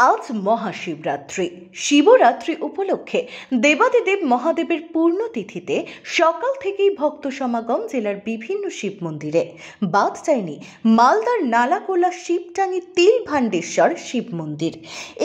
আজ মহাশিবরাত্রি। শিবরাত্রি উপলক্ষে দেবাদিদেব মহাদেবের পূর্ণতিথিতে সকাল থেকেই ভক্ত সমাগম জেলার বিভিন্ন শিব মন্দিরে। বাদ যায়নি মালদার নালাগোলা শিবটাঙ্গি তিলভান্ডেশ্বর শিব মন্দির।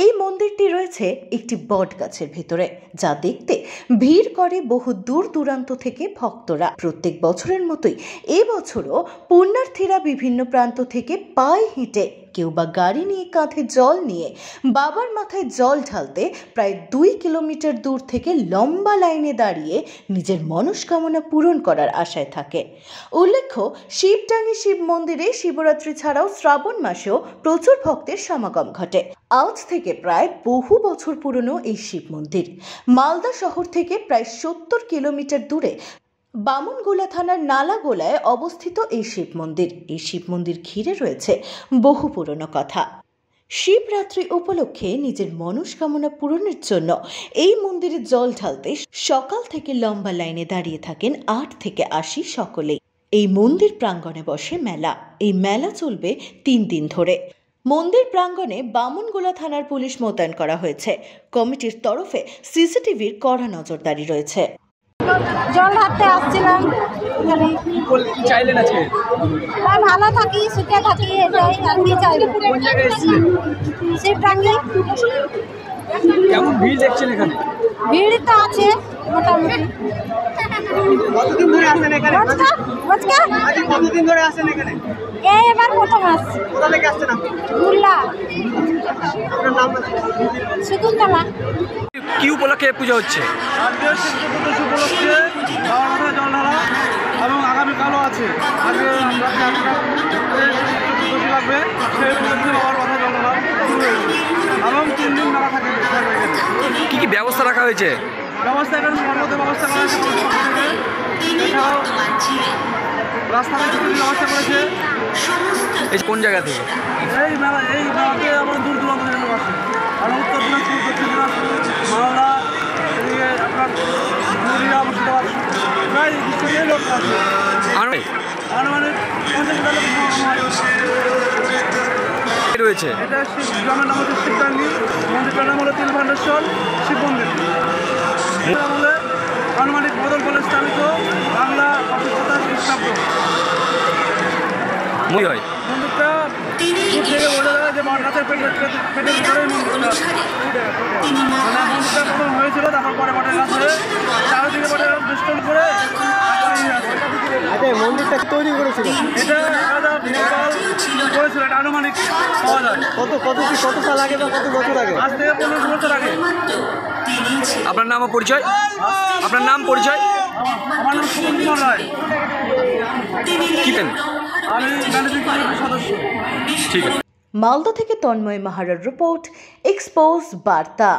এই মন্দিরটি রয়েছে একটি বট গাছের ভেতরে, যা দেখতে ভিড় করে বহু দূর দূরান্ত থেকে ভক্তরা। প্রত্যেক বছরের মতোই এবছরও পুণ্যার্থীরা বিভিন্ন প্রান্ত থেকে পায়ে হেঁটে, কেউ বা গাড়ি নিয়ে কাঁধে জল নিয়ে বাবার মাথায় জল ঢালতে প্রায় 2 কিলোমিটার দূর থেকে লম্বা লাইনে দাঁড়িয়ে নিজের মনস্কামনা পূরণ করার আশায় থাকে। উল্লেখ্য, শিবটাঙ্গি শিব মন্দিরে শিবরাত্রি ছাড়াও শ্রাবণ মাসেও প্রচুর ভক্তের সমাগম ঘটে। আজ থেকে প্রায় বহু বছর পুরনো এই শিব মন্দির মালদা শহর থেকে প্রায় 70 কিলোমিটার দূরে বামুনগোলা থানার নালাগোলায় অবস্থিত এই শিব মন্দির। এই শিব মন্দির ঘিরে রয়েছে বহু পুরনো কথা। শিবরাত্রি উপলক্ষে নিজের মনস্কামনা পূরণের জন্য এই মন্দিরে জল ঢালতে সকাল থেকে লম্বা লাইনে দাঁড়িয়ে থাকেন 8 থেকে 80 সকলেই। এই মন্দির প্রাঙ্গণে বসে মেলা। এই মেলা চলবে 3 দিন ধরে। মন্দির প্রাঙ্গণে বামুনগোলা থানার পুলিশ মোতায়েন করা হয়েছে। কমিটির তরফে সিসিটিভির কড়া নজরদারি রয়েছে। জল ঢালতে আসছিলাম। কি চাইলেন আজকে? আমি ভালো থাকি, সুখে থাকি, এটাই আর কি চাইবো। কোন জায়গায় এসেছিলেন? শিবটাঙ্গি। কেমন ভিড় দেখছেন এখানে? ভিড় তো আছে মোটামুটি। কতদিন ধরে আসেন এখানে? কতদিন ধরে আসেন এখানে? এই এবার প্রথম আসছি। কোথা থেকে আসছেন আপনি? গুল্লা। আপনার নাম? শকুন্তলা। কি উপলক্ষে পূজা হচ্ছে? উপলক্ষে বাবার মাথায় জল ঢালা এবং আগামীকালও আছে। আগে লাগবে সেই উপলক্ষে বাবার মাথায় জল ঢালা শুরু হয়েছে এবং 3 দিন মেলা থাকে। কি কি ব্যবস্থা রাখা হয়েছে? ব্যবস্থা এখানে মর্মতে ব্যবস্থা করা হয়েছে। এছাড়াও রাস্তাঘাট ব্যবস্থা করেছে। এই কোন জায়গা থেকে? এই মেলাতে আমার দূর দূরান্ত থেকে লোক আসে। আর উত্তর দিনাজপুর, দক্ষিণ দিনাজপুর, মালদা, এদিকে আপনার নদীয়া, মুর্শিদাবাদ, প্রায় ডিস্ট্রিক্টে লোক আসে। আনুমানিক 50 রয়েছে। এটা গ্রামের নাম হচ্ছে শিবটাঙ্গি। মন্দিরটার নাম হলো তিলভান্ডেশ্বর শিব মন্দির। এটা হলে আনুমানিক বদল বলে স্থাপিত বাংলা 25 খ্রিস্টাব্দ। হয় মন্দিরটা থেকে বোঝা যায় যে বট গাছের পেটের ভিতরেই মন্দিরটা। মন্দিরটা প্রথম হয়েছিল, তারপর পরে বটের গাছ হয়ে চারিদিকে বটের গাছ বেষ্টন করে মন্দিরটা তৈরি করেছিল। এটা করেছিল। এটা আনুমানিক পাওয়া যায় কত সাল আগে বা কত বছর আগে? আজ থেকে 15 বছর আগে। আপনার নাম ও পরিচয়? আপনার নাম পরিচয়? আমার নাম সুমন কুমার রায়। কি দেন? আমি ম্যানেজিং কমিটির সদস্য। ঠিক আছে। মালদা থেকে তন্ময় মাহারার রিপোর্ট, এক্সপোজ বার্তা।